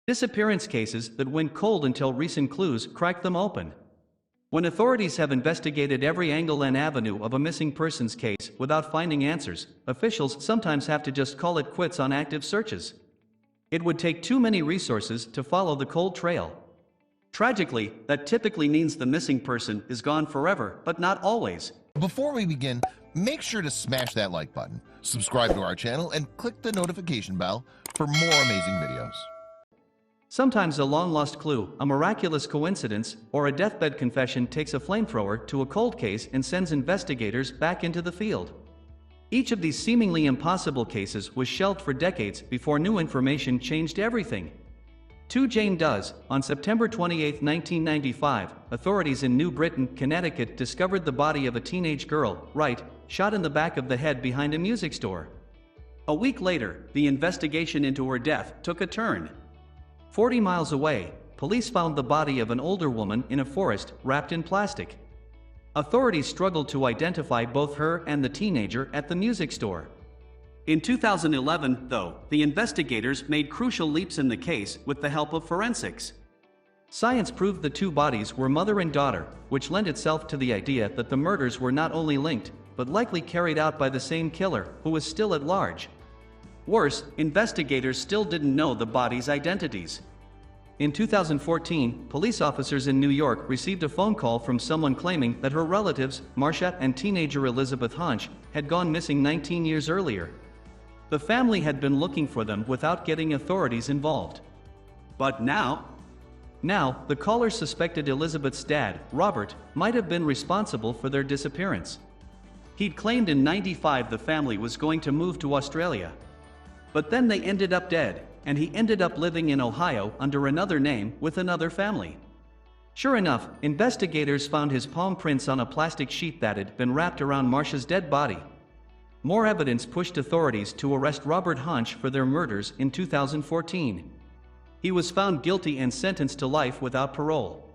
Disappearance cases that went cold until recent clues cracked them open. When authorities have investigated every angle and avenue of a missing persons case without finding answers, officials sometimes have to just call it quits on active searches. It would take too many resources to follow the cold trail. Tragically, that typically means the missing person is gone forever, but not always. Before we begin, make sure to smash that like button, subscribe to our channel, and click the notification bell for more amazing videos. Sometimes a long-lost clue, a miraculous coincidence, or a deathbed confession takes a flamethrower to a cold case and sends investigators back into the field. Each of these seemingly impossible cases was shelved for decades before new information changed everything. 2 Jane Does. On September 28, 1995, authorities in New Britain, Connecticut discovered the body of a teenage girl, Wright, shot in the back of the head behind a music store. A week later, the investigation into her death took a turn. 40 miles away, police found the body of an older woman in a forest, wrapped in plastic. Authorities struggled to identify both her and the teenager at the music store. In 2011, though, the investigators made crucial leaps in the case with the help of forensics. Science proved the two bodies were mother and daughter, which lent itself to the idea that the murders were not only linked, but likely carried out by the same killer, who was still at large. Worse, investigators still didn't know the bodies' identities. In 2014, police officers in New York received a phone call from someone claiming that her relatives, Marcia and teenager Elizabeth Hunch, had gone missing 19 years earlier. The family had been looking for them without getting authorities involved. But now, the caller suspected Elizabeth's dad, Robert, might have been responsible for their disappearance. He'd claimed in '95 the family was going to move to Australia. But then they ended up dead, and he ended up living in Ohio under another name with another family. Sure enough, investigators found his palm prints on a plastic sheet that had been wrapped around Marcia's dead body. More evidence pushed authorities to arrest Robert Hunch for their murders in 2014. He was found guilty and sentenced to life without parole.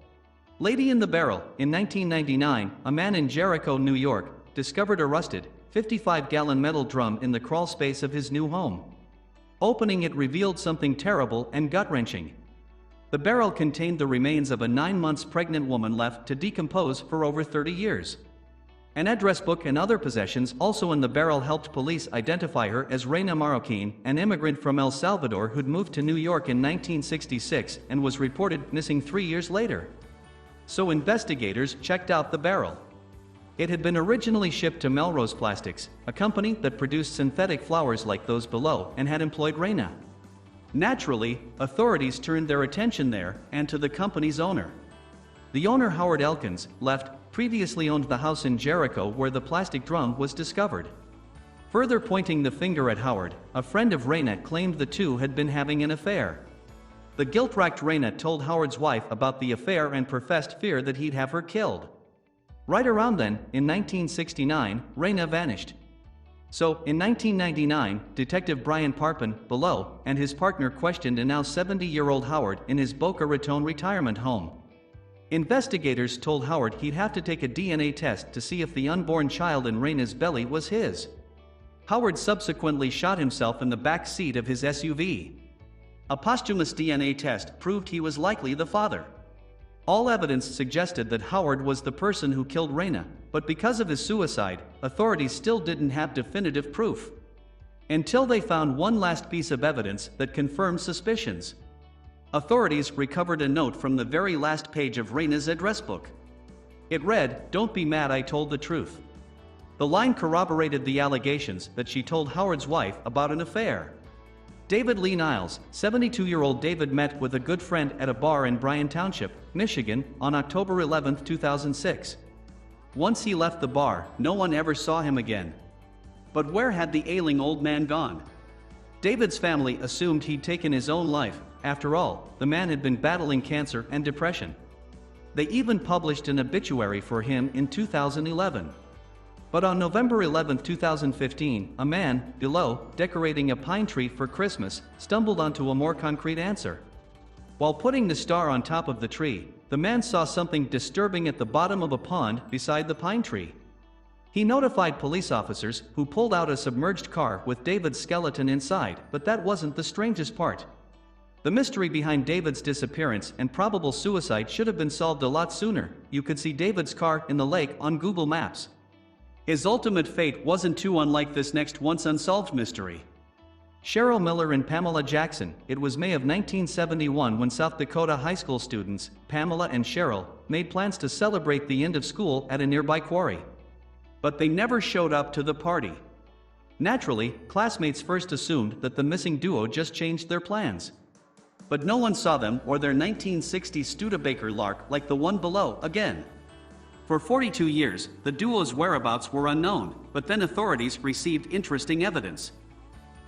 Lady in the Barrel. In 1999, a man in Jericho, New York, discovered a rusted, 55-gallon metal drum in the crawl space of his new home. Opening it revealed something terrible and gut-wrenching. The barrel contained the remains of a 9 months pregnant woman left to decompose for over 30 years. An address book and other possessions also in the barrel helped police identify her as Reina Marroquin, an immigrant from El Salvador who'd moved to New York in 1966 and was reported missing 3 years later. So investigators checked out the barrel. It had been originally shipped to Melrose Plastics, a company that produced synthetic flowers like those below, and had employed Reina. Naturally, authorities turned their attention there and to the company's owner. The owner, Howard Elkins, previously owned the house in Jericho where the plastic drum was discovered. Further pointing the finger at Howard, a friend of Reina claimed the two had been having an affair. The guilt-racked Reina told Howard's wife about the affair and professed fear that he'd have her killed. Right around then, in 1969, Reina vanished. So, in 1999, Detective Brian Parpin, below, and his partner questioned a now 70-year-old Howard in his Boca Raton retirement home. Investigators told Howard he'd have to take a DNA test to see if the unborn child in Reina's belly was his. Howard subsequently shot himself in the back seat of his SUV. A posthumous DNA test proved he was likely the father. All evidence suggested that Howard was the person who killed Reina, but because of his suicide, authorities still didn't have definitive proof. Until they found one last piece of evidence that confirmed suspicions. Authorities recovered a note from the very last page of Reina's address book. It read, "Don't be mad, I told the truth." The line corroborated the allegations that she told Howard's wife about an affair. David Lee Niles, 72-year-old David, met with a good friend at a bar in Bryan Township, Michigan, on October 11, 2006. Once he left the bar, no one ever saw him again. But where had the ailing old man gone? David's family assumed he'd taken his own life. After all, the man had been battling cancer and depression. They even published an obituary for him in 2011. But on November 11, 2015, a man, below, decorating a pine tree for Christmas, stumbled onto a more concrete answer. While putting the star on top of the tree, the man saw something disturbing at the bottom of a pond beside the pine tree. He notified police officers, who pulled out a submerged car with David's skeleton inside, but that wasn't the strangest part. The mystery behind David's disappearance and probable suicide should have been solved a lot sooner. You could see David's car in the lake on Google Maps. His ultimate fate wasn't too unlike this next once unsolved mystery. Cheryl Miller and Pamela Jackson. It was May of 1971 when South Dakota high school students, Pamela and Cheryl, made plans to celebrate the end of school at a nearby quarry. But they never showed up to the party. Naturally, classmates first assumed that the missing duo just changed their plans. But no one saw them or their 1960s Studebaker lark like the one below again. For 42 years, the duo's whereabouts were unknown, but then authorities received interesting evidence.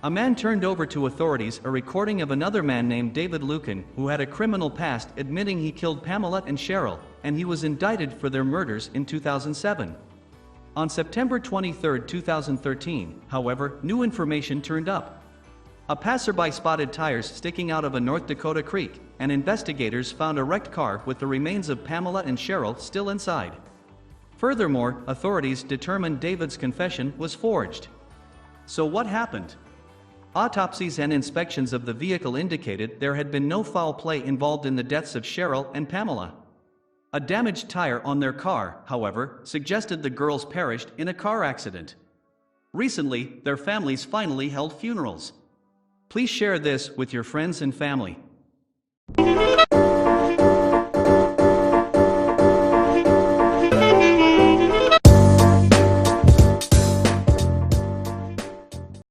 A man turned over to authorities a recording of another man named David Lucan who had a criminal past, admitting he killed Pamela and Cheryl, and he was indicted for their murders in 2007. On September 23, 2013, however, new information turned up. A passerby spotted tires sticking out of a North Dakota creek, and investigators found a wrecked car with the remains of Pamela and Cheryl still inside. Furthermore, authorities determined David's confession was forged. So what happened? Autopsies and inspections of the vehicle indicated there had been no foul play involved in the deaths of Cheryl and Pamela. A damaged tire on their car, however, suggested the girls perished in a car accident. Recently, their families finally held funerals. Please share this with your friends and family.